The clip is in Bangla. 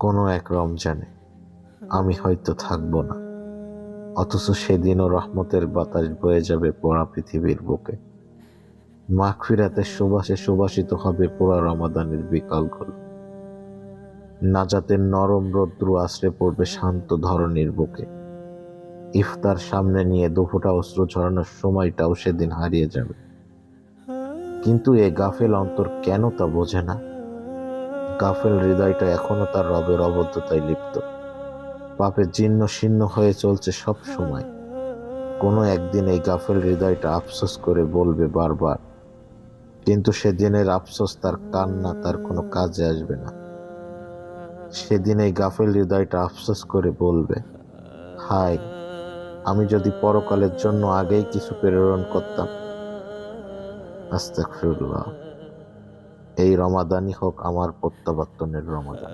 কোনো এক রমজানে আমি হয়তো থাকবো না, অথচ সেদিনও রহমতের বাতাস বয়ে যাবে পোড়া পৃথিবীর বুকে। মাগফিরাতের সুবাসে সুবাসিত হবে পোড়া রমাদানের বিকালগুলো। নাজাতের নরম রৌদ্র আশ্রে পড়বে শান্ত ধরণীর বুকে। ইফতার সামনে নিয়ে দুফোঁটা অশ্রু ঝরানোর সময়টাও সেদিন হারিয়ে যাবে। কিন্তু এ গাফেল অন্তর কেন তা বোঝে না? গাফেল হৃদয়টা এখনো তার রবের অবদ্ধতায় লিপ্ত, পাপে জীর্ণ শীর্ণ হয়ে চলছে সব সময়। কোনো একদিন এই গাফেল হৃদয়টা আফসোস করে বলবে বারবার, কিন্তু সেদিনের আফসোস তার কান্না তার কোনো কাজে আসবে না। সেদিন এই গাফেল হৃদয়টা আফসোস করে বলবে, হায়, আমি যদি পরকালের জন্য আগেই কিছু প্রেরণ করতাম। আস্তাগফিরুল্লাহ। এই রমাদানই হোক আমার প্রত্যাবর্তনের রমাদান।